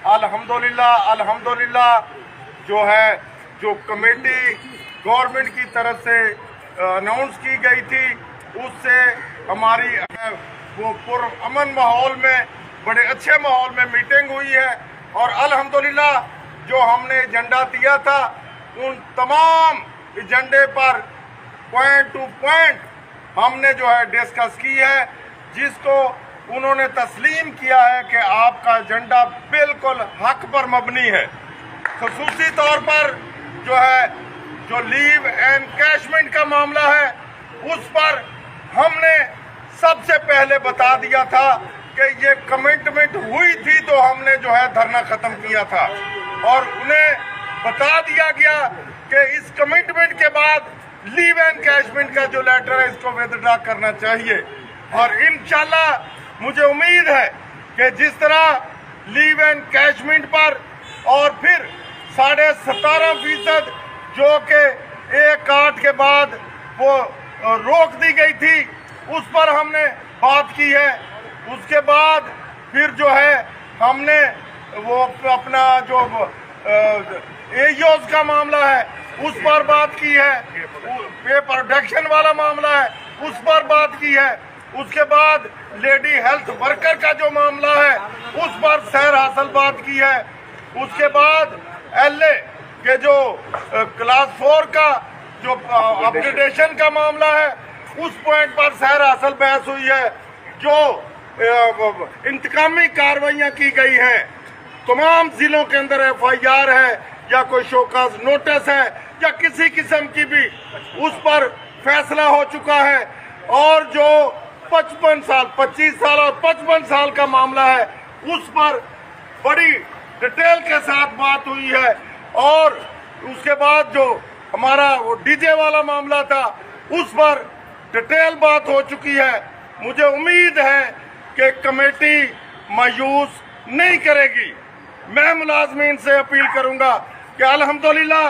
अल्हम्दुलिल्लाह जो है जो कमेटी गवर्नमेंट की तरफ से अनाउंस की गई थी उससे हमारी वो पुरअमन माहौल में बड़े अच्छे माहौल में मीटिंग हुई है और अल्हम्दुलिल्लाह जो हमने एजेंडा दिया था उन तमाम एजेंडे पर पॉइंट टू पॉइंट हमने जो है डिस्कस की है, जिसको उन्होंने तस्लीम किया है कि आपका एजेंडा बिल्कुल हक पर मबनी है। खसूसी तौर पर जो है जो लीव एनकैशमेंट का मामला है उस पर हमने सबसे पहले बता दिया था कि ये कमिटमेंट हुई थी तो हमने जो है धरना ख़त्म किया था और उन्हें बता दिया गया कि इस कमिटमेंट के बाद लीव एनकैशमेंट का जो लेटर है इसको विथड्रॉ करना चाहिए। और इंशाल्लाह मुझे उम्मीद है कि जिस तरह लीव एनकैशमेंट पर और फिर 17.5% जो कि 1/8 के बाद वो रोक दी गई थी उस पर हमने बात की है। उसके बाद फिर जो है हमने वो अपना जो एयोज का मामला है उस पर बात की है, पे प्रोटेक्शन वाला मामला है उस पर बात की है। उसके बाद लेडी हेल्थ वर्कर का जो मामला है उस पर सैर हासिल बात की है। उसके बाद LA के जो क्लास 4 का जो अपग्रेडेशन का मामला है उस पॉइंट पर सैर हासिल बहस हुई है। जो इंतकामी कार्रवाइयाँ की गई हैं, तमाम जिलों के अंदर FIR है या कोई शोकाज नोटिस है या किसी किस्म की भी उस पर फैसला हो चुका है। और जो 25 साल और 55 साल का मामला है उस पर बड़ी डिटेल के साथ बात हुई है। और उसके बाद जो हमारा वो डीजे वाला मामला था उस पर डिटेल बात हो चुकी है। मुझे उम्मीद है कि कमेटी मायूस नहीं करेगी। मैं मुलाजमीन से अपील करूंगा कि अल्हम्दुलिल्लाह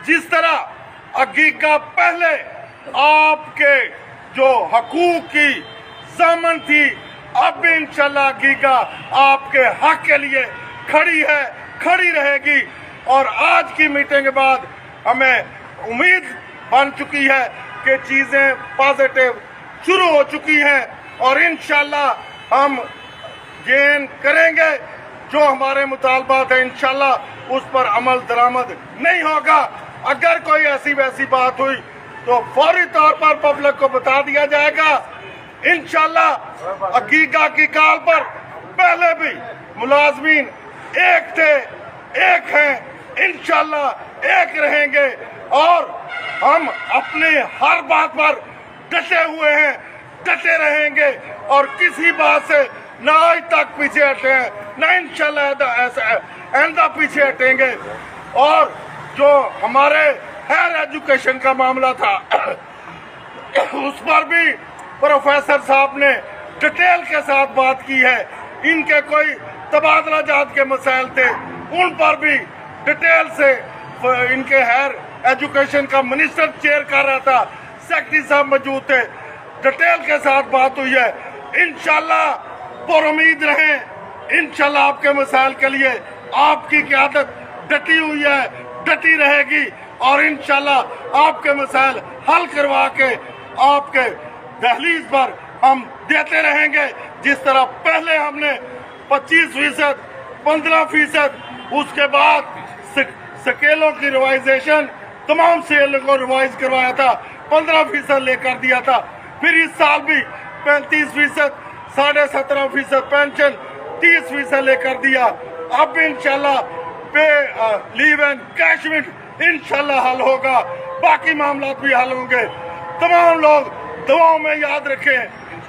जिस तरह अगीका पहले आपके जो हकूक की ज़ामन थी अब भी इंशाल्लाह अगीका आपके हक के लिए खड़ी है, खड़ी रहेगी। और आज की मीटिंग के बाद हमें उम्मीद बन चुकी है कि चीज़ें पॉजिटिव शुरू हो चुकी हैं और इंशाल्लाह हम गेन करेंगे। जो हमारे मुतालबात है इंशाल्लाह उस पर अमल दरामद नहीं होगा। अगर कोई ऐसी वैसी बात हुई तो फौरी तौर पर पब्लिक को बता दिया जाएगा। इंशाल्लाह अकीका की काल पर पहले भी मुलाजमीन एक थे, एक हैं, इंशाल्लाह एक रहेंगे और हम अपने हर बात पर डटे हुए हैं, डटे रहेंगे और किसी बात से ना आज तक पीछे हटे हैं ना इंशाल्लाह ऐसा आइंदा पीछे हटेंगे। और जो हमारे हायर एजुकेशन का मामला था उस पर भी प्रोफेसर साहब ने डिटेल के साथ बात की है। इनके कोई तबादला जात के मसाइल थे उन पर भी डिटेल से इनके हायर एजुकेशन का मिनिस्टर चेयर कर रहा था, सेक्रेटरी साहब मौजूद थे, डिटेल के साथ बात हुई है। इंशाल्लाह पुरुम्मीद रहें, इंशाल्लाह आपके मसाइल के लिए आपकी क़यादत डटी हुई है, डटी रहेगी और इंशाल्लाह आपके मसाइल हल करवा के आपके दहलीज पर हम देते रहेंगे। जिस तरह पहले हमने 25%, 15%, उसके बाद स्केलों की रिवाइजेशन तमाम स्केलों को रिवाइज करवाया था, 15% लेकर दिया था। फिर इस साल भी 35%, 17.5% पेंशन, 30% लेकर दिया। अब इंशाल्लाह पे लीव एनकैशमेंट इंशाल्लाह हल होगा, बाकी मामला भी हल होंगे। तमाम लोग दुआओं में याद रखें,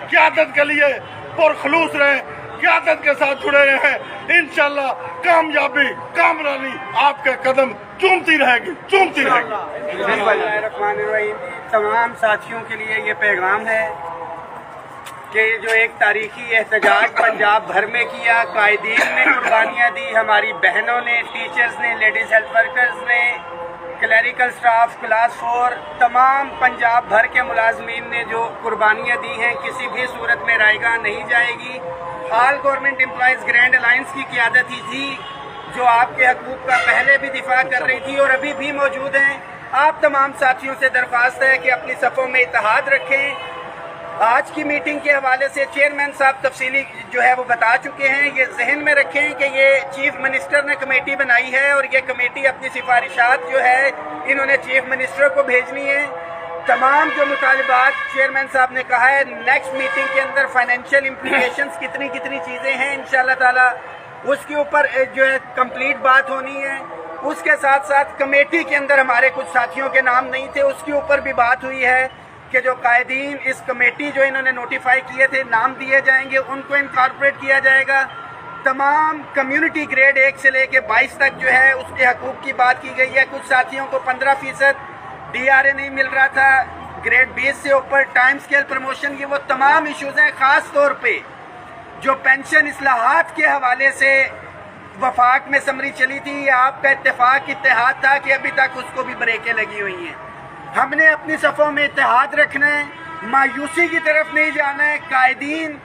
क़यादत के लिए पुरखलूस रहें, क़यादत के साथ जुड़े रहें। इंशाल्लाह कामयाबी कामरानी आपके कदम चूमती रहेगी, चूमती रहेगी। तमाम साथियों के लिए ये पैगाम है कि जो एक तारीखी एहतजाज पंजाब भर में किया, कायदीन ने कुर्बानियाँ दी, हमारी बहनों ने, टीचर्स ने, लेडीज़ हेल्थ वर्कर्स ने, क्लरिकल स्टाफ, क्लास 4, तमाम पंजाब भर के मुलाजमीन ने जो कुर्बानियाँ दी हैं, किसी भी सूरत में रायगा नहीं जाएगी। All government employees grand alliance की क़यादत ही थी जो आपके हकूक़ का पहले भी दिफा कर रही थी और अभी भी मौजूद हैं। आप तमाम साथियों से दरख्वास्त है कि अपनी सफ़ों में इत्तेहाद रखें। आज की मीटिंग के हवाले से चेयरमैन साहब तफसीली जो है वो बता चुके हैं। ये जहन में रखें कि ये चीफ मिनिस्टर ने कमेटी बनाई है और ये कमेटी अपनी सिफारिशात जो है इन्होंने चीफ मिनिस्टर को भेजनी है। तमाम जो मुतालिबात चेयरमैन साहब ने कहा है नेक्स्ट मीटिंग के अंदर फाइनेंशियल इम्प्लीकेशंस कितनी कितनी चीज़ें हैं इंशाल्लाह ताला उसके ऊपर जो है कंप्लीट बात होनी है। उसके साथ साथ कमेटी के अंदर हमारे कुछ साथियों के नाम नहीं थे, उसके ऊपर भी बात हुई है कि जो कायदीन इस कमेटी जो इन्होंने नोटिफाई किए थे नाम दिए जाएंगे, उनको इनकॉर्पोरेट किया जाएगा। तमाम कम्युनिटी ग्रेड 1 से लेके 22 तक जो है उसके हकूक़ की बात की गई है। कुछ साथियों को 15% DRA नहीं मिल रहा था, ग्रेड 20 से ऊपर टाइम स्केल प्रमोशन, ये वो तमाम इशूज़ हैं। ख़ास तौर पे जो पेंशन इस्लाहात के हवाले से वफाक में समरी चली थी, ये आपका इत्तेहाद था कि अभी तक उसको भी ब्रेकें लगी हुई हैं। हमने अपनी सफ़ों में इत्तेहाद रखना है, मायूसी की तरफ नहीं जाना है। कायदीन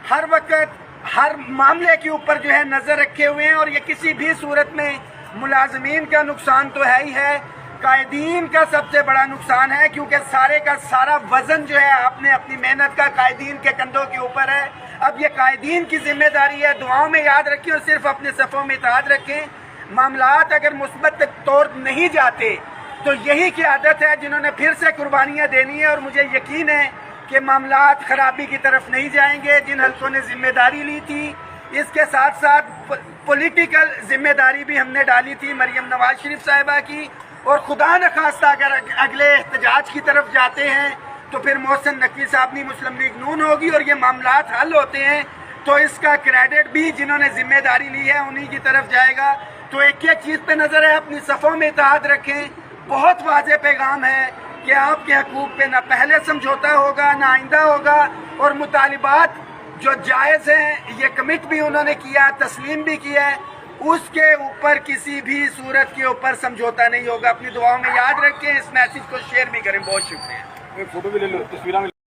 हर वक्त हर मामले के ऊपर जो है नज़र रखे हुए हैं और ये किसी भी सूरत में मुलाजमीन का नुकसान तो है ही है, कायदीन का सबसे बड़ा नुकसान है, क्योंकि सारे का सारा वजन जो है आपने अपनी मेहनत का कायदीन के कंधों के ऊपर है। अब ये कायदीन की जिम्मेदारी है, दुआओं में याद रखें और सिर्फ अपने सफ़ों में इत्तेहाद रखें। मामलात अगर मुस्बत तौर नहीं जाते तो यही क़यादत है जिन्होंने फिर से कुर्बानियाँ देनी है और मुझे यकीन है कि मामलात ख़राबी की तरफ नहीं जाएंगे। जिन हल्कों ने जिम्मेदारी ली थी, इसके साथ साथ पॉलिटिकल जिम्मेदारी भी हमने डाली थी मरियम नवाज शरीफ साहिबा की, और खुदा न खास्ता अगर अगले एहतजाज की तरफ जाते हैं तो फिर मोहसिन नकवी साहब की मुस्लिम लीग नून होगी और ये मामलात हल होते हैं तो इसका क्रेडिट भी जिन्होंने जिम्मेदारी ली है उन्हीं की तरफ जाएगा। तो एक एक चीज़ पे नज़र है, अपनी सफ़ों में इत्तेहाद रखें। बहुत वाज़ेह पैगाम है कि आपके हकूक़ पे ना पहले समझौता होगा ना आइंदा होगा, और मुतालिबात जो जायज़ हैं ये कमिट भी उन्होंने किया, तस्लीम भी किया है, उसके ऊपर किसी भी सूरत के ऊपर समझौता नहीं होगा। अपनी दुआओं में याद रखें, इस मैसेज को शेयर भी करें। बहुत शुक्रिया। फोटो भी ले लो, तस्वीरें